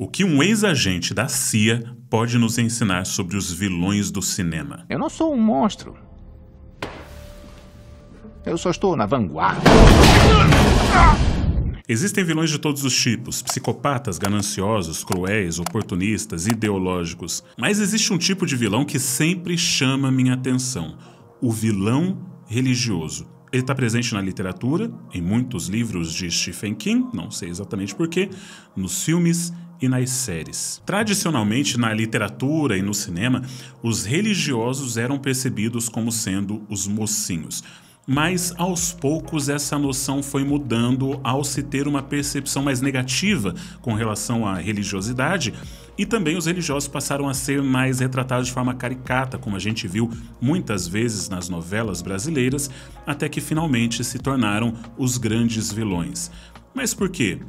O que um ex-agente da CIA pode nos ensinar sobre os vilões do cinema? Eu não sou um monstro. Eu só estou na vanguarda. Existem vilões de todos os tipos, psicopatas, gananciosos, cruéis, oportunistas, ideológicos. Mas existe um tipo de vilão que sempre chama minha atenção: o vilão religioso. Ele está presente na literatura, em muitos livros de Stephen King, não sei exatamente porquê, nos filmes e nas séries. Tradicionalmente, na literatura e no cinema, os religiosos eram percebidos como sendo os mocinhos. Mas, aos poucos, essa noção foi mudando ao se ter uma percepção mais negativa com relação à religiosidade, e também os religiosos passaram a ser mais retratados de forma caricata, como a gente viu muitas vezes nas novelas brasileiras, até que finalmente se tornaram os grandes vilões. Mas por quê?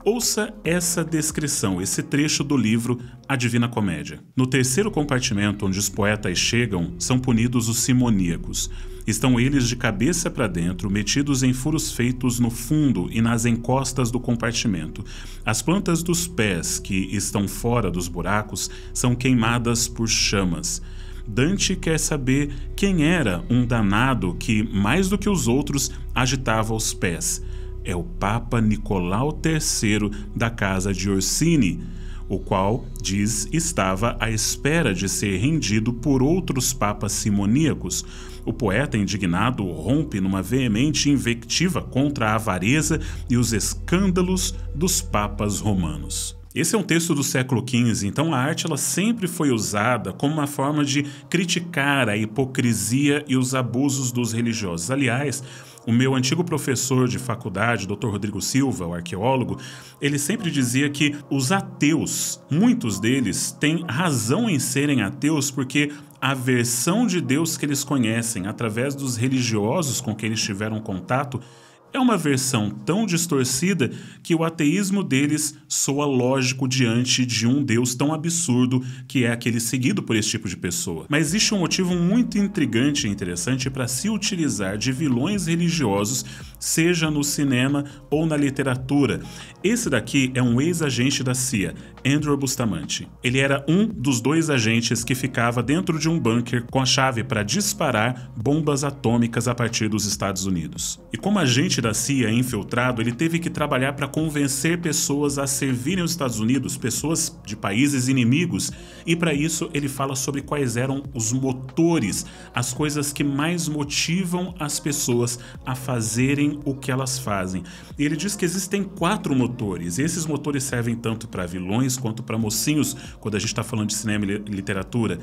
Ouça essa descrição, esse trecho do livro A Divina Comédia. No terceiro compartimento onde os poetas chegam, são punidos os simoníacos. Estão eles de cabeça para dentro, metidos em furos feitos no fundo e nas encostas do compartimento. As plantas dos pés, que estão fora dos buracos, são queimadas por chamas. Dante quer saber quem era um danado que, mais do que os outros, agitava os pés. É o Papa Nicolau III da casa de Orsini, o qual, diz, estava à espera de ser rendido por outros papas simoníacos. O poeta, indignado, rompe numa veemente invectiva contra a avareza e os escândalos dos papas romanos. Esse é um texto do século XV, então a arte ela sempre foi usada como uma forma de criticar a hipocrisia e os abusos dos religiosos. Aliás, o meu antigo professor de faculdade, Dr. Rodrigo Silva, o arqueólogo, ele sempre dizia que os ateus, muitos deles, têm razão em serem ateus porque a versão de Deus que eles conhecem através dos religiosos com quem eles tiveram contato é uma versão tão distorcida que o ateísmo deles soa lógico diante de um Deus tão absurdo que é aquele seguido por esse tipo de pessoa. Mas existe um motivo muito intrigante e interessante para se utilizar de vilões religiosos, seja no cinema ou na literatura. Esse daqui é um ex-agente da CIA, Andrew Bustamante. Ele era um dos dois agentes que ficava dentro de um bunker com a chave para disparar bombas atômicas a partir dos Estados Unidos. E como agente da CIA infiltrado, ele teve que trabalhar para convencer pessoas a servirem os Estados Unidos, pessoas de países inimigos, e para isso ele fala sobre quais eram os motores, as coisas que mais motivam as pessoas a fazerem o que elas fazem. E ele diz que existem 4 motores, e esses motores servem tanto para vilões quanto para mocinhos, quando a gente está falando de cinema e literatura.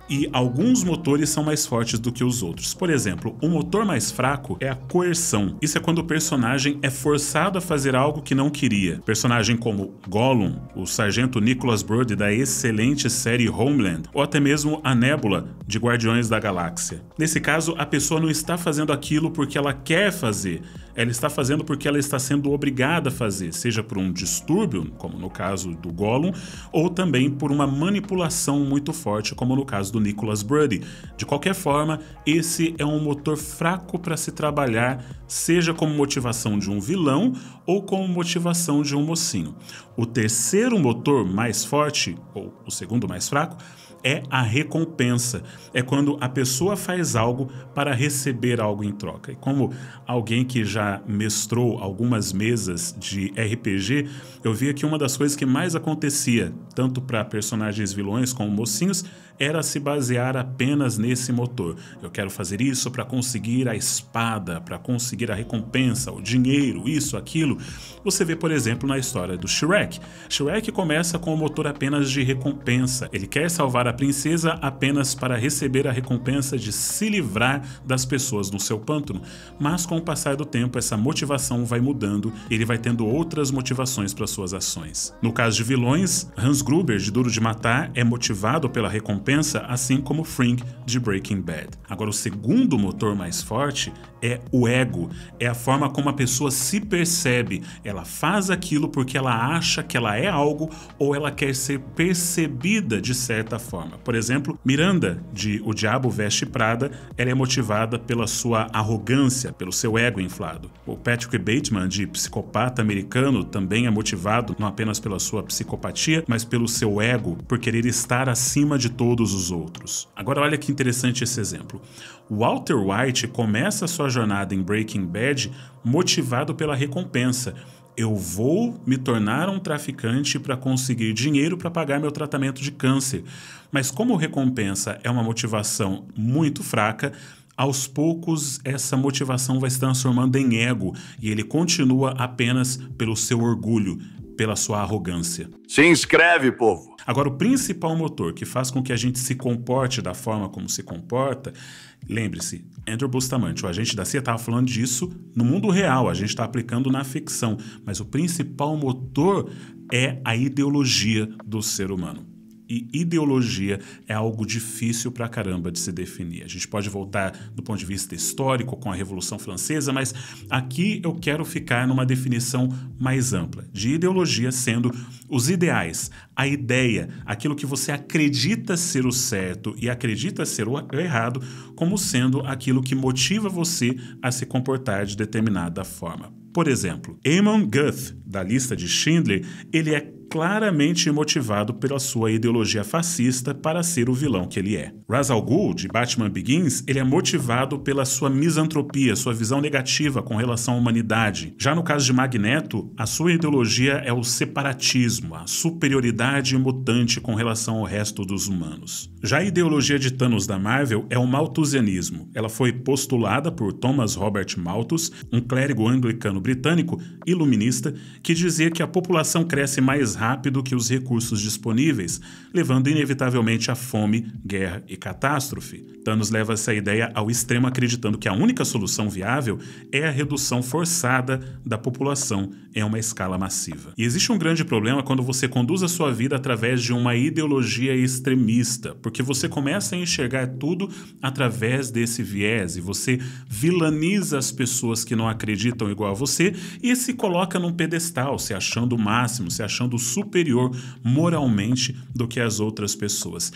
E alguns motores são mais fortes do que os outros. Por exemplo, o motor mais fraco é a coerção. Isso é quando o personagem é forçado a fazer algo que não queria. Personagem como Gollum, o sargento Nicholas Brody da excelente série Homeland, ou até mesmo a Nebula de Guardiões da Galáxia. Nesse caso, a pessoa não está fazendo aquilo porque ela quer fazer, ela está fazendo porque ela está sendo obrigada a fazer, seja por um distúrbio, como no caso do Gollum, ou também por uma manipulação muito forte, como no caso do Nicholas Brody. De qualquer forma, esse é um motor fraco para se trabalhar, seja como motivação de um vilão ou como motivação de um mocinho. O terceiro motor mais forte, ou o segundo mais fraco, é a recompensa. É quando a pessoa faz algo para receber algo em troca. E como alguém que já mestrou algumas mesas de RPG, eu via que uma das coisas que mais acontecia, tanto para personagens vilões como mocinhos, era se basear apenas nesse motor. Eu quero fazer isso para conseguir a espada, para conseguir a recompensa, o dinheiro, isso, aquilo. Você vê, por exemplo, na história do Shrek. Shrek começa com o motor apenas de recompensa. Ele quer salvar a princesa apenas para receber a recompensa de se livrar das pessoas no seu pântano. Mas com o passar do tempo, essa motivação vai mudando e ele vai tendo outras motivações para suas ações. No caso de vilões, Hans Gruber, de Duro de Matar, é motivado pela recompensa, assim como Frink, de Breaking Bad. Agora, o segundo motor mais forte é o ego. É a forma como a pessoa se percebe. Ela faz aquilo porque ela acha que ela é algo ou ela quer ser percebida de certa forma. forma. Por exemplo, Miranda, de O Diabo Veste Prada, ela é motivada pela sua arrogância, pelo seu ego inflado. O Patrick Bateman, de Psicopata Americano, também é motivado não apenas pela sua psicopatia, mas pelo seu ego, por querer estar acima de todos os outros. Agora olha que interessante esse exemplo. Walter White começa sua jornada em Breaking Bad motivado pela recompensa. Eu vou me tornar um traficante para conseguir dinheiro para pagar meu tratamento de câncer. Mas como recompensa é uma motivação muito fraca, aos poucos essa motivação vai se transformando em ego e ele continua apenas pelo seu orgulho, pela sua arrogância. Se inscreve, povo! Agora, o principal motor que faz com que a gente se comporte da forma como se comporta, lembre-se, Andrew Bustamante, o agente da CIA, estava falando disso no mundo real, a gente está aplicando na ficção, mas o principal motor é a ideologia do ser humano. E ideologia é algo difícil pra caramba de se definir. A gente pode voltar do ponto de vista histórico com a Revolução Francesa, mas aqui eu quero ficar numa definição mais ampla, de ideologia sendo os ideais, a ideia, aquilo que você acredita ser o certo e acredita ser o errado, como sendo aquilo que motiva você a se comportar de determinada forma. Por exemplo, Eamon Guth, da lista de Schindler, ele é claramente motivado pela sua ideologia fascista para ser o vilão que ele é. Ra's al Ghul, de Batman Begins, ele é motivado pela sua misantropia, sua visão negativa com relação à humanidade. Já no caso de Magneto, a sua ideologia é o separatismo, a superioridade mutante com relação ao resto dos humanos. Já a ideologia de Thanos da Marvel é o malthusianismo. Ela foi postulada por Thomas Robert Malthus, um clérigo anglicano britânico iluminista que dizia que a população cresce mais rápido que os recursos disponíveis, levando inevitavelmente à fome, guerra e catástrofe. Thanos leva essa ideia ao extremo acreditando que a única solução viável é a redução forçada da população em uma escala massiva. E existe um grande problema quando você conduz a sua vida através de uma ideologia extremista, porque você começa a enxergar tudo através desse viés e você vilaniza as pessoas que não acreditam igual a você e se coloca num pedestal, se achando o máximo, se achando superior moralmente do que as outras pessoas.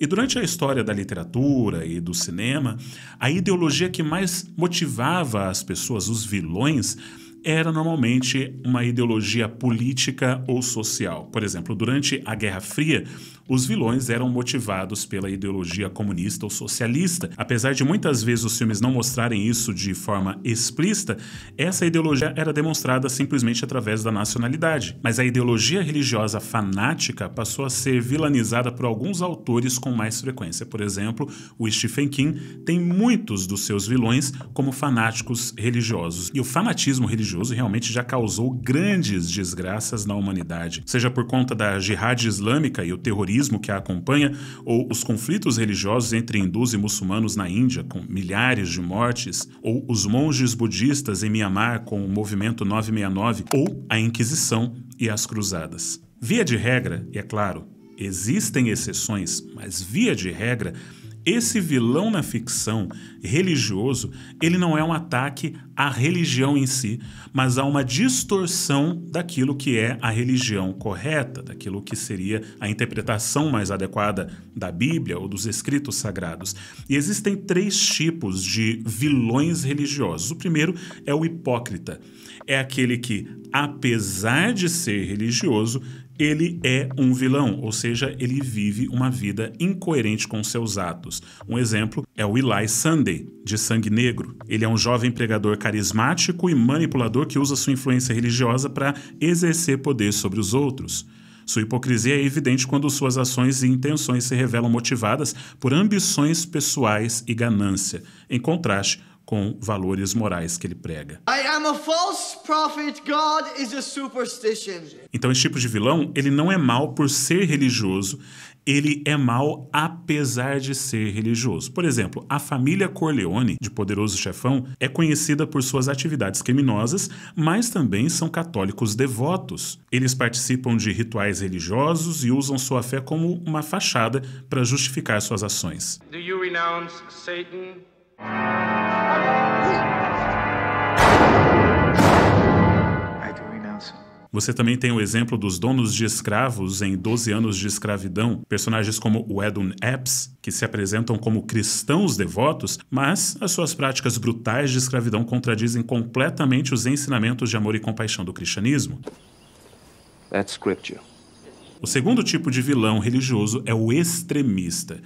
E durante a história da literatura e do cinema, a ideologia que mais motivava as pessoas, os vilões, era normalmente uma ideologia política ou social. Por exemplo, durante a Guerra Fria, os vilões eram motivados pela ideologia comunista ou socialista. Apesar de muitas vezes os filmes não mostrarem isso de forma explícita, essa ideologia era demonstrada simplesmente através da nacionalidade. Mas a ideologia religiosa fanática passou a ser vilanizada por alguns autores com mais frequência. Por exemplo, o Stephen King tem muitos dos seus vilões como fanáticos religiosos. E o fanatismo religioso realmente já causou grandes desgraças na humanidade, seja por conta da jihad islâmica e o terrorismo que a acompanha, ou os conflitos religiosos entre hindus e muçulmanos na Índia, com milhares de mortes, ou os monges budistas em Mianmar com o movimento 969, ou a Inquisição e as Cruzadas. Via de regra, e é claro, existem exceções, mas via de regra, esse vilão na ficção religioso, ele não é um ataque à religião em si, mas a uma distorção daquilo que é a religião correta, daquilo que seria a interpretação mais adequada da Bíblia ou dos escritos sagrados. E existem 3 tipos de vilões religiosos. O primeiro é o hipócrita. É aquele que, apesar de ser religioso, ele é um vilão, ou seja, ele vive uma vida incoerente com seus atos. Um exemplo é o Eli Sunday, de Sangue Negro. Ele é um jovem pregador carismático e manipulador que usa sua influência religiosa para exercer poder sobre os outros. Sua hipocrisia é evidente quando suas ações e intenções se revelam motivadas por ambições pessoais e ganância, em contraste com valores morais que ele prega. I am a false prophet. God is a superstition. Então esse tipo de vilão, ele não é mau por ser religioso, ele é mau apesar de ser religioso. Por exemplo, a família Corleone, de Poderoso Chefão, é conhecida por suas atividades criminosas, mas também são católicos devotos. Eles participam de rituais religiosos e usam sua fé como uma fachada para justificar suas ações. Do you renounce Satan? I do renounce him. Você também tem o exemplo dos donos de escravos em 12 anos de escravidão, personagens como o Edwin Epps, que se apresentam como cristãos devotos, mas as suas práticas brutais de escravidão contradizem completamente os ensinamentos de amor e compaixão do cristianismo. That's scripture. O segundo tipo de vilão religioso é o extremista.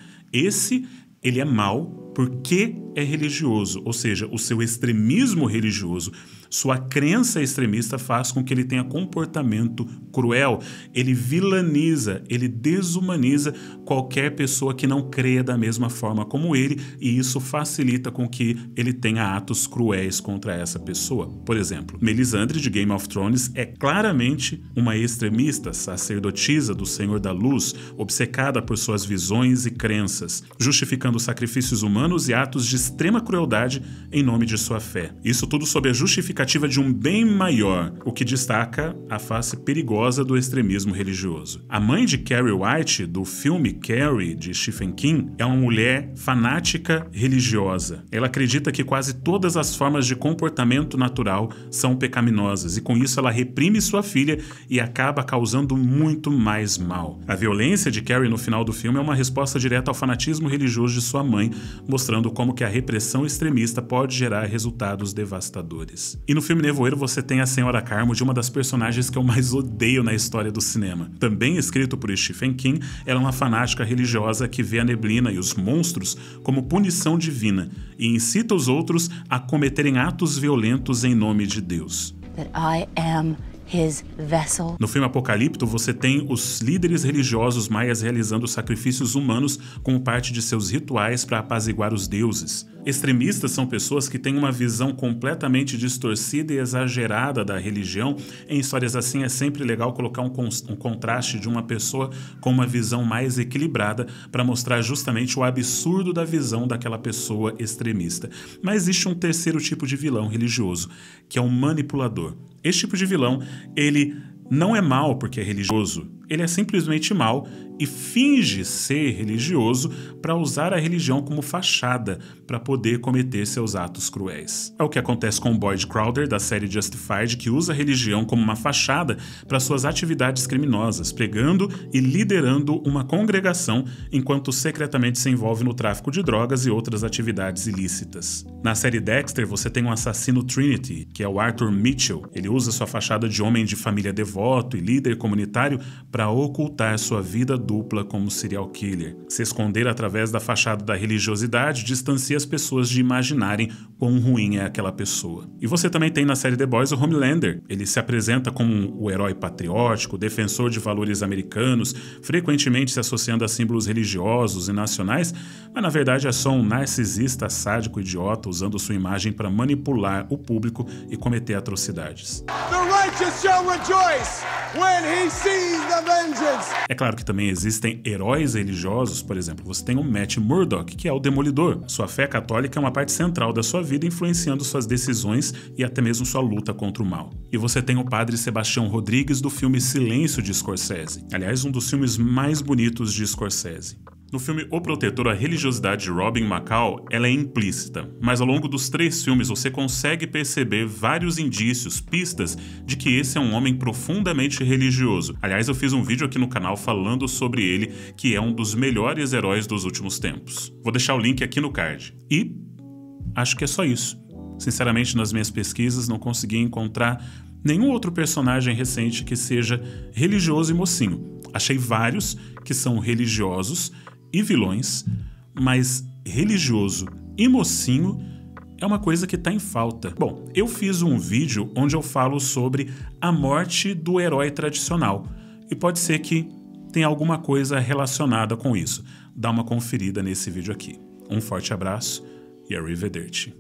Ele é mau porque é religioso, ou seja, o seu extremismo religioso, sua crença extremista faz com que ele tenha comportamento cruel. Ele vilaniza, ele desumaniza qualquer pessoa que não creia da mesma forma como ele, e isso facilita com que ele tenha atos cruéis contra essa pessoa. Por exemplo, Melisandre de Game of Thrones é claramente uma extremista, sacerdotisa do Senhor da Luz, obcecada por suas visões e crenças, justificando sacrifícios humanos e atos de extrema crueldade em nome de sua fé. Isso tudo sob a justificativa de um bem maior, o que destaca a face perigosa do extremismo religioso. A mãe de Carrie White, do filme Carrie, de Stephen King, é uma mulher fanática religiosa. Ela acredita que quase todas as formas de comportamento natural são pecaminosas, e com isso ela reprime sua filha e acaba causando muito mais mal. A violência de Carrie no final do filme é uma resposta direta ao fanatismo religioso de sua mãe, mostrando como que a repressão extremista pode gerar resultados devastadores. E no filme Nevoeiro você tem a Senhora Carmo, de uma das personagens que eu mais odeio na história do cinema. Também escrito por Stephen King, ela é uma fanática religiosa que vê a neblina e os monstros como punição divina e incita os outros a cometerem atos violentos em nome de Deus. That I am his vessel. No filme Apocalipto, você tem os líderes religiosos maias realizando sacrifícios humanos como parte de seus rituais para apaziguar os deuses. Extremistas são pessoas que têm uma visão completamente distorcida e exagerada da religião. Em histórias assim é sempre legal colocar um contraste de uma pessoa com uma visão mais equilibrada para mostrar justamente o absurdo da visão daquela pessoa extremista. Mas existe um terceiro tipo de vilão religioso, que é o manipulador. Este tipo de vilão, ele não é mau porque é religioso, ele é simplesmente mau e finge ser religioso para usar a religião como fachada para poder cometer seus atos cruéis. É o que acontece com Boyd Crowder, da série Justified, que usa a religião como uma fachada para suas atividades criminosas, pregando e liderando uma congregação enquanto secretamente se envolve no tráfico de drogas e outras atividades ilícitas. Na série Dexter, você tem um assassino Trinity, que é o Arthur Mitchell. Ele usa sua fachada de homem de família devoto e líder comunitário para ocultar sua vida dupla como serial killer. Se esconder através da fachada da religiosidade distancia as pessoas de imaginarem quão ruim é aquela pessoa. E você também tem na série The Boys o Homelander. Ele se apresenta como o herói patriótico, defensor de valores americanos, frequentemente se associando a símbolos religiosos e nacionais, mas na verdade é só um narcisista sádico idiota usando sua imagem para manipular o público e cometer atrocidades. The righteous shall rejoice when he sees the vengeance. É claro que também existem heróis religiosos, por exemplo, você tem o Matt Murdock, que é o Demolidor. Sua fé católica é uma parte central da sua vida, influenciando suas decisões e até mesmo sua luta contra o mal. E você tem o padre Sebastião Rodrigues do filme Silêncio de Scorsese. Aliás, um dos filmes mais bonitos de Scorsese. No filme O Protetor, a religiosidade de Robin McCall ela é implícita, mas ao longo dos 3 filmes você consegue perceber vários indícios, pistas de que esse é um homem profundamente religioso. Aliás, eu fiz um vídeo aqui no canal falando sobre ele, que é um dos melhores heróis dos últimos tempos. Vou deixar o link aqui no card. E acho que é só isso. Sinceramente, nas minhas pesquisas não consegui encontrar nenhum outro personagem recente que seja religioso e mocinho. Achei vários que são religiosos e vilões, mas religioso e mocinho é uma coisa que está em falta. Bom, eu fiz um vídeo onde eu falo sobre a morte do herói tradicional e pode ser que tenha alguma coisa relacionada com isso. Dá uma conferida nesse vídeo aqui. Um forte abraço e arrivederci.